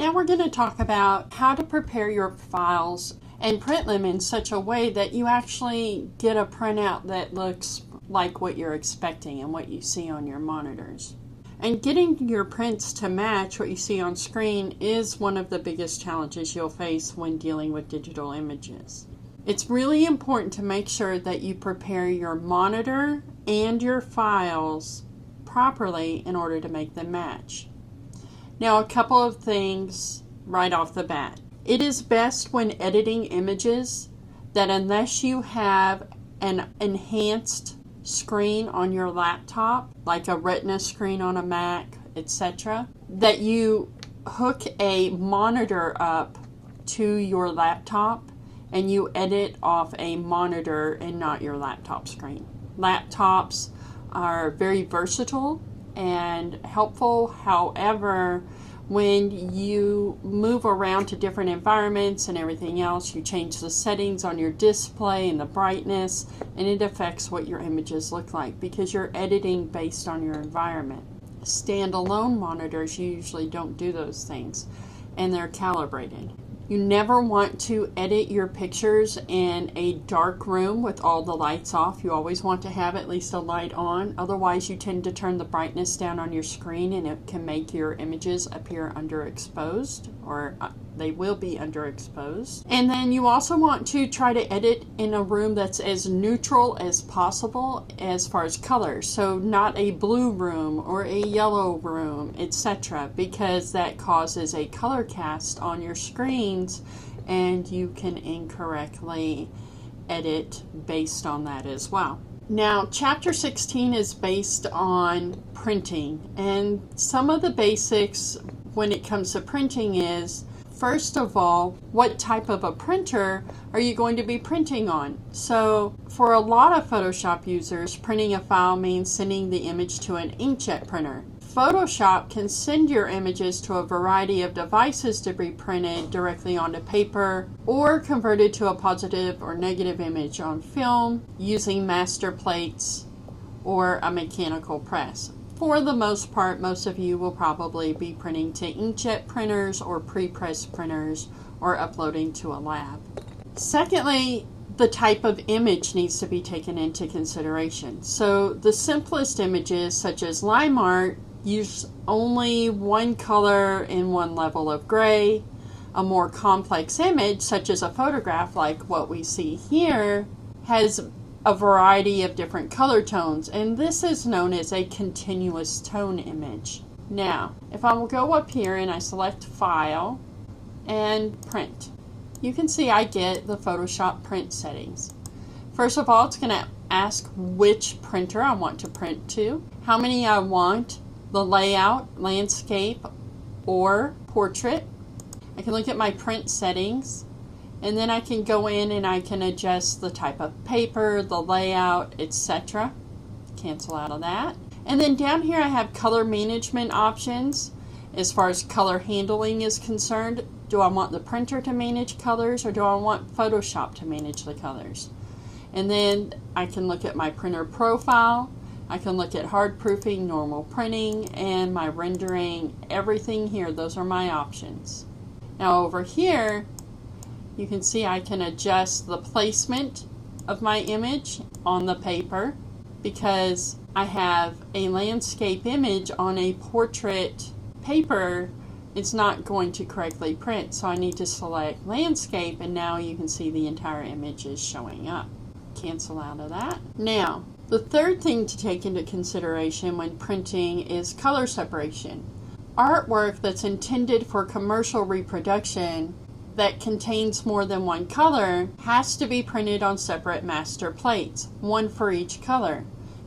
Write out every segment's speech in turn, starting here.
Now we're going to talk about how to prepare your files and print them in such a way that you actually get a printout that looks like what you're expecting and what you see on your monitors. And getting your prints to match what you see on screen is one of the biggest challenges you'll face when dealing with digital images. It's really important to make sure that you prepare your monitor and your files properly in order to make them match. Now, a couple of things right off the bat. It is best when editing images that unless you have an enhanced screen on your laptop, like a Retina screen on a Mac, etc., that you hook a monitor up to your laptop and you edit off a monitor and not your laptop screen. Laptops are very versatile and helpful. However, when you move around to different environments and everything else, you change the settings on your display and the brightness, and it affects what your images look like because you're editing based on your environment. Standalone monitors usually don't do those things, and they're calibrated. You never want to edit your pictures in a dark room with all the lights off. You always want to have at least a light on. Otherwise, you tend to turn the brightness down on your screen and it can make your images appear underexposed, or they will be underexposed. And then you also want to try to edit in a room that's as neutral as possible as far as color. So not a blue room or a yellow room, etc., because that causes a color cast on your screen and you can incorrectly edit based on that as well. Now, chapter 16 is based on printing, and some of the basics when it comes to printing is, first of all, what type of a printer are you going to be printing on? So for a lot of Photoshop users, printing a file means sending the image to an inkjet printer. Photoshop can send your images to a variety of devices to be printed directly onto paper or converted to a positive or negative image on film using master plates or a mechanical press. For the most part, most of you will probably be printing to inkjet printers or pre-press printers or uploading to a lab. Secondly, the type of image needs to be taken into consideration. So the simplest images, such as line art, use only one color and one level of gray. A more complex image, such as a photograph like what we see here, has a variety of different color tones, and this is known as a continuous tone image. Now, if I will go up here and I select File and Print, you can see I get the Photoshop print settings. First of all, it's going to ask which printer I want to print to, how many I want, the layout, landscape, or portrait. I can look at my print settings, and then I can go in and I can adjust the type of paper, the layout, etc. Cancel out of that. And then down here I have color management options. As far as color handling is concerned, do I want the printer to manage colors or do I want Photoshop to manage the colors? And then I can look at my printer profile. I can look at hard proofing, normal printing, and my rendering, everything here. Those are my options. Now over here, you can see I can adjust the placement of my image on the paper because I have a landscape image on a portrait paper. It's not going to correctly print, so I need to select landscape, and now you can see the entire image is showing up. Cancel out of that. Now, the third thing to take into consideration when printing is color separation. Artwork that's intended for commercial reproduction that contains more than one color has to be printed on separate master plates, one for each color.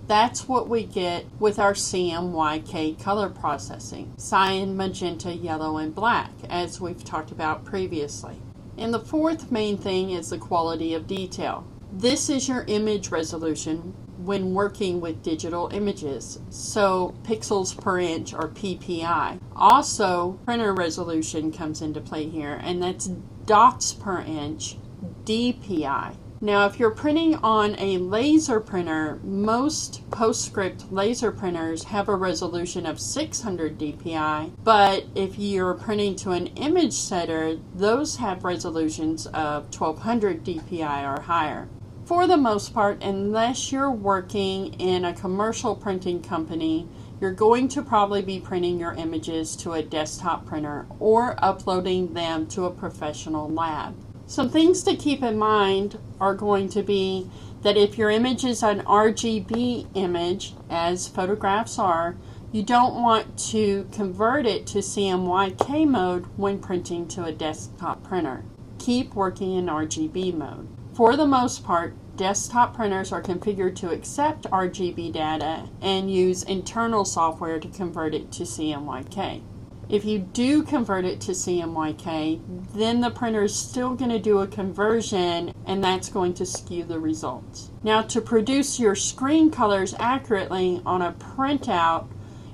That's what we get with our CMYK color processing: cyan, magenta, yellow, and black, as we've talked about previously. And the fourth main thing is the quality of detail. This is your image resolution when working with digital images, so pixels per inch or PPI. Also, printer resolution comes into play here, and that's dots per inch, DPI. Now, if you're printing on a laser printer, most PostScript laser printers have a resolution of 600 dpi, but if you're printing to an image setter, those have resolutions of 1200 dpi or higher. For the most part, unless you're working in a commercial printing company, you're going to probably be printing your images to a desktop printer or uploading them to a professional lab. Some things to keep in mind are going to be that if your image is an RGB image, as photographs are, you don't want to convert it to CMYK mode when printing to a desktop printer. Keep working in RGB mode. For the most part, desktop printers are configured to accept RGB data and use internal software to convert it to CMYK. If you do convert it to CMYK, then the printer is still going to do a conversion, and that's going to skew the results. Now, to produce your screen colors accurately on a printout,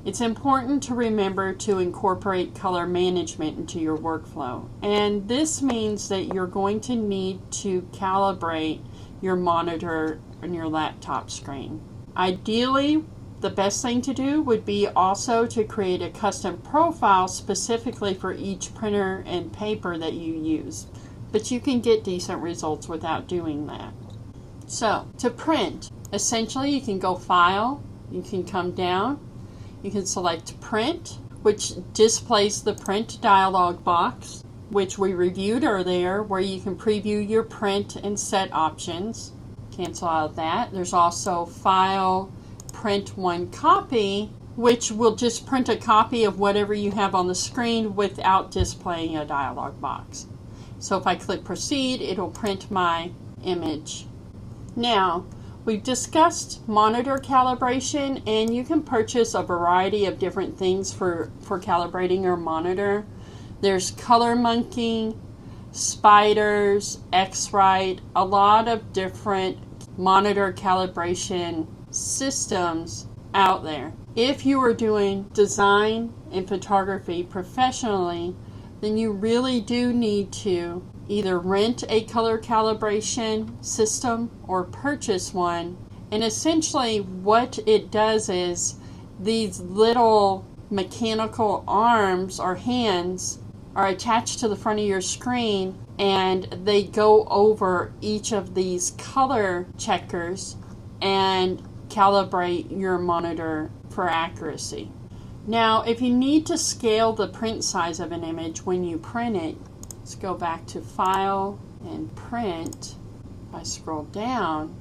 it's important to remember to incorporate color management into your workflow. And this means that you're going to need to calibrate your monitor and your laptop screen. Ideally, the best thing to do would be also to create a custom profile specifically for each printer and paper that you use. But you can get decent results without doing that. So, to print, essentially you can go File, you can come down, you can select Print, which displays the print dialog box, which we reviewed earlier, where you can preview your print and set options. Cancel out that. There's also File, Print one copy, which will just print a copy of whatever you have on the screen without displaying a dialog box. So if I click Proceed, it'll print my image. Now, we've discussed monitor calibration, and you can purchase a variety of different things for calibrating your monitor. There's Color Monkey, Spiders, X-Rite, a lot of different monitor calibration systems out there. If you are doing design and photography professionally, then you really do need to either rent a color calibration system or purchase one. And essentially what it does is these little mechanical arms or hands are attached to the front of your screen, and they go over each of these color checkers and calibrate your monitor for accuracy. Now, if you need to scale the print size of an image when you print it, let's go back to File and Print. If I scroll down,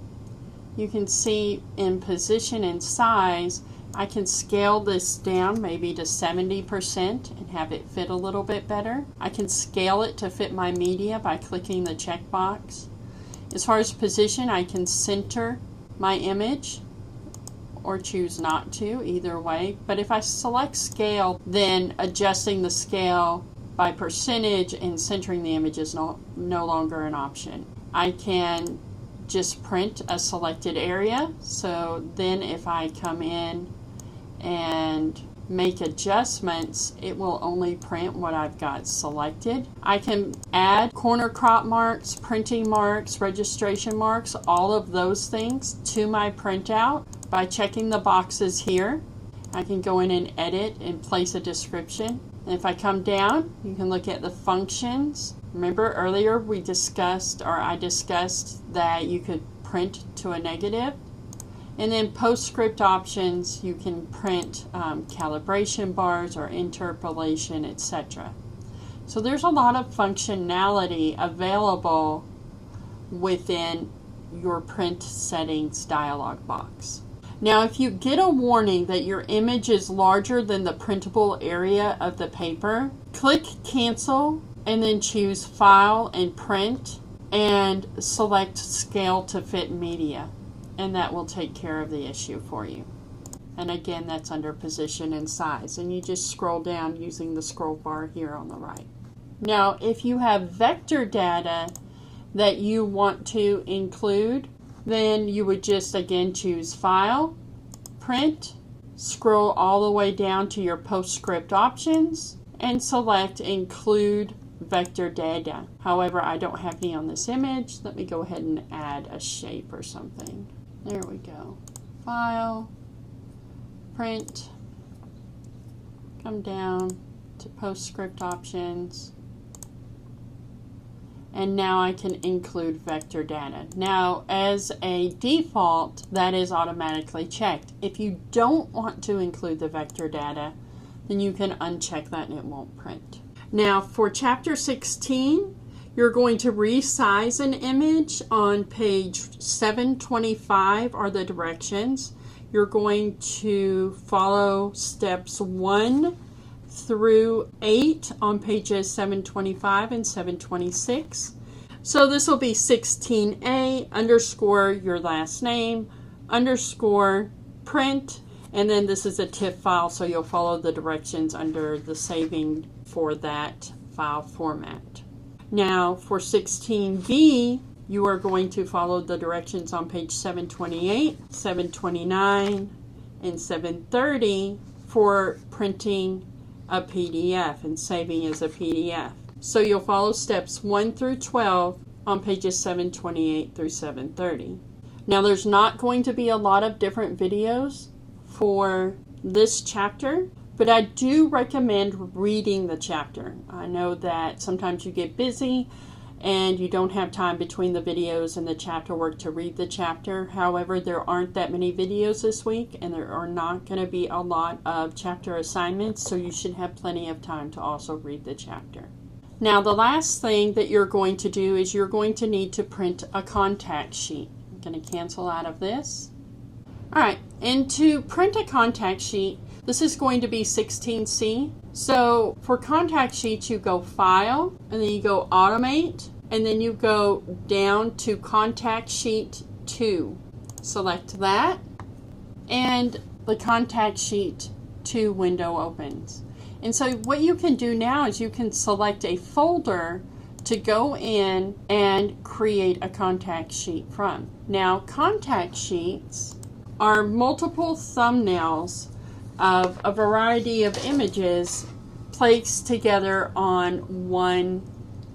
you can see in Position and Size, I can scale this down maybe to 70% and have it fit a little bit better. I can scale it to fit my media by clicking the checkbox. As far as position, I can center my image or choose not to, either way. But if I select scale, then adjusting the scale by percentage and centering the image is no longer an option. I can just print a selected area, so then if I come in and make adjustments, it will only print what I've got selected. I can add corner crop marks, printing marks, registration marks, all of those things to my printout by checking the boxes here. I can go in and edit and place a description. And if I come down, you can look at the functions. Remember earlier I discussed that you could print to a negative. And then PostScript options, you can print calibration bars or interpolation, etc. So there's a lot of functionality available within your print settings dialog box. Now, if you get a warning that your image is larger than the printable area of the paper, click Cancel and then choose File and Print and select Scale to Fit Media. And that will take care of the issue for you. And again, that's under Position and Size. And you just scroll down using the scroll bar here on the right. Now, if you have vector data that you want to include, then you would just again choose File, Print, scroll all the way down to your PostScript options, and select Include vector data. However, I don't have any on this image. Let me go ahead and add a shape or something. There we go. File, print, come down to PostScript options, and now I can include vector data. Now, as a default, that is automatically checked. If you don't want to include the vector data, then you can uncheck that and it won't print. Now, for chapter 16, you're going to resize an image. On page 725 are the directions. You're going to follow steps 1 through 8 on pages 725 and 726. So this will be 16A underscore your last name underscore print, and then this is a TIFF file, so you'll follow the directions under the saving for that file format. Now for 16B, you are going to follow the directions on page 728, 729, and 730 for printing a PDF and saving as a PDF. So you'll follow steps 1 through 12 on pages 728 through 730. Now there's not going to be a lot of different videos for this chapter, but I do recommend reading the chapter. I know that sometimes you get busy and you don't have time between the videos and the chapter work to read the chapter. However, there aren't that many videos this week, and there are not going to be a lot of chapter assignments, so you should have plenty of time to also read the chapter. Now, the last thing that you're going to do is you're going to need to print a contact sheet. I'm going to cancel out of this. All right, and to print a contact sheet, this is going to be 16C. So for contact sheets, you go File, and then you go Automate, and then you go down to Contact Sheet 2. Select that, and the Contact Sheet 2 window opens. And so what you can do now is you can select a folder to go in and create a contact sheet from. Now, contact sheets are multiple thumbnails of a variety of images placed together on one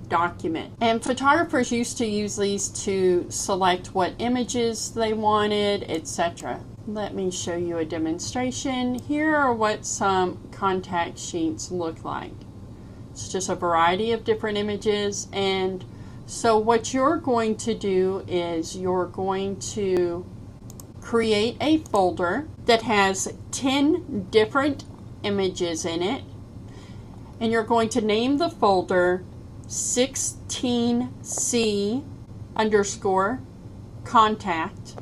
document. And photographers used to use these to select what images they wanted, etc. Let me show you a demonstration. Here are what some contact sheets look like. It's just a variety of different images, and so what you're going to do is you're going to create a folder that has 10 different images in it, and you're going to name the folder 16C underscore contact,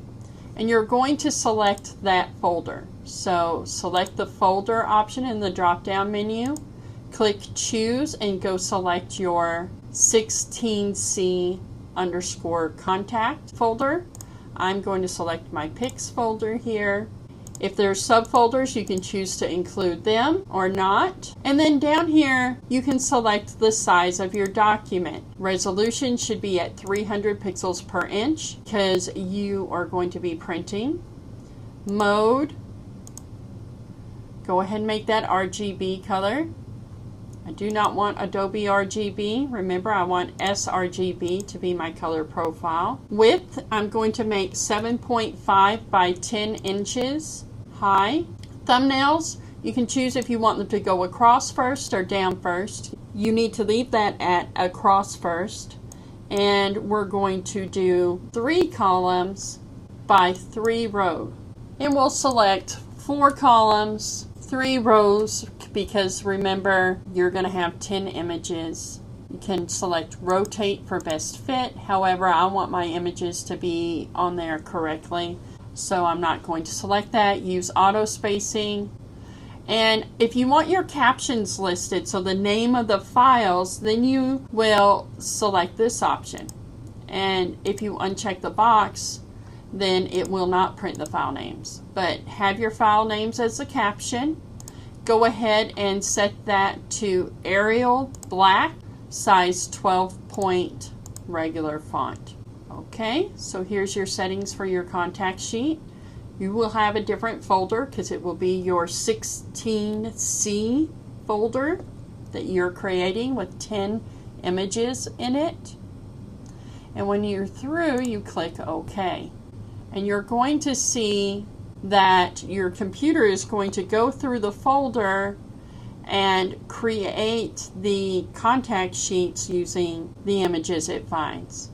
and you're going to select that folder. So select the folder option in the drop down menu, click choose, and go select your 16C underscore contact folder. I'm going to select my pics folder here. If there's subfolders, you can choose to include them or not. And then down here, you can select the size of your document. Resolution should be at 300 pixels per inch because you are going to be printing. Mode, go ahead and make that RGB color. I do not want Adobe RGB. Remember, I want sRGB to be my color profile. Width, I'm going to make 7.5 by 10 inches high. Thumbnails, you can choose if you want them to go across first or down first. You need to leave that at across first. And we're going to do 3 columns by 3 rows. And we'll select 4 columns, 3 rows, because remember, you're going to have 10 images. You can select rotate for best fit. However, I want my images to be on there correctly, so I'm not going to select that. Use auto spacing. And if you want your captions listed, so the name of the files, then you will select this option. And if you uncheck the box, then it will not print the file names. But have your file names as a caption. Go ahead and set that to Arial Black, size 12 point regular font. Okay, so here's your settings for your contact sheet. You will have a different folder because it will be your 16C folder that you're creating with 10 images in it. And when you're through, you click OK. And you're going to see that your computer is going to go through the folder and create the contact sheets using the images it finds.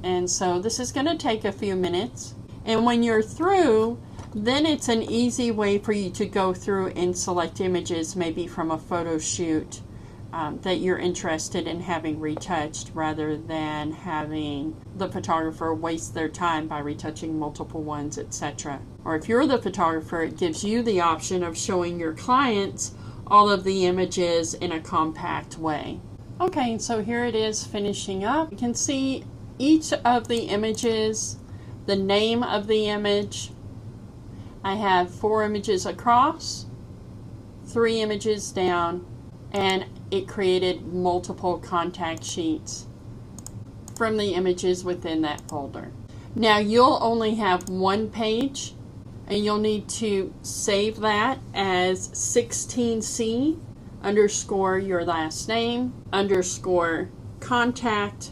And so this is going to take a few minutes. And when you're through, then it's an easy way for you to go through and select images, maybe from a photo shoot that you're interested in having retouched, rather than having the photographer waste their time by retouching multiple ones, etc. Or if you're the photographer, it gives you the option of showing your clients all of the images in a compact way. Okay, so here it is finishing up. You can see each of the images, the name of the image. I have 4 images across, 3 images down, and it created multiple contact sheets from the images within that folder. Now you'll only have one page, and you'll need to save that as 16C _ your last name _ contact.psd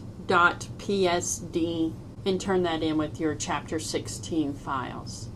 and turn that in with your Chapter 16 files.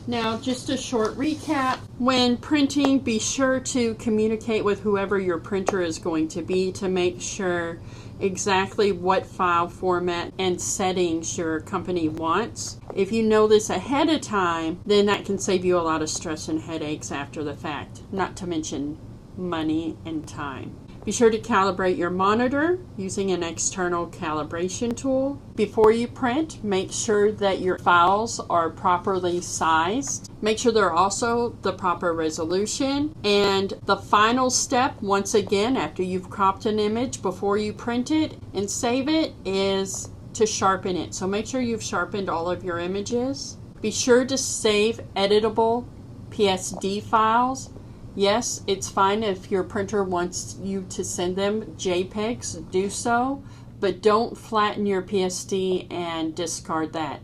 Now, just a short recap. When printing, be sure to communicate with whoever your printer is going to be to make sure exactly what file format and settings your company wants. If you know this ahead of time, then that can save you a lot of stress and headaches after the fact, not to mention money and time. Be sure to calibrate your monitor using an external calibration tool. Before you print, make sure that your files are properly sized. Make sure they're also the proper resolution. And the final step, once again, after you've cropped an image before you print it and save it, is to sharpen it. So make sure you've sharpened all of your images. Be sure to save editable PSD files. Yes, it's fine if your printer wants you to send them JPEGs, do so, but don't flatten your PSD and discard that.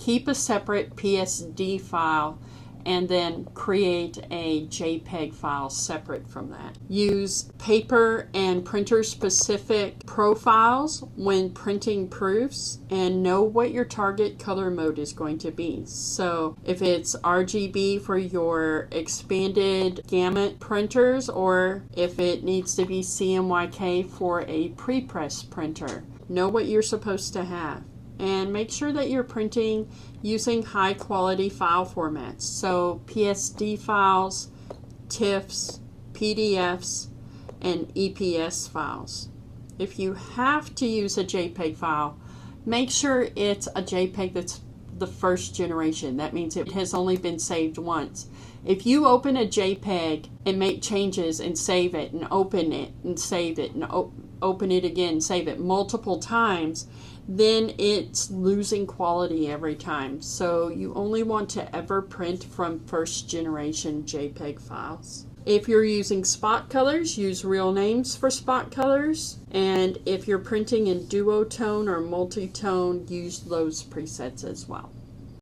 Keep a separate PSD file and then create a JPEG file separate from that. Use paper and printer specific profiles when printing proofs, and know what your target color mode is going to be. So if it's RGB for your expanded gamut printers, or if it needs to be CMYK for a pre-press printer, know what you're supposed to have. And make sure that you're printing using high quality file formats. So PSD files, TIFFs, PDFs, and EPS files. If you have to use a JPEG file, make sure it's a JPEG that's the first generation. That means it has only been saved once. If you open a JPEG and make changes and save it and open it and save it and open it again, save it multiple times, then it's losing quality every time. So you only want to ever print from first generation JPEG files. If you're using spot colors, use real names for spot colors. And if you're printing in duotone or multi-tone, use those presets as well.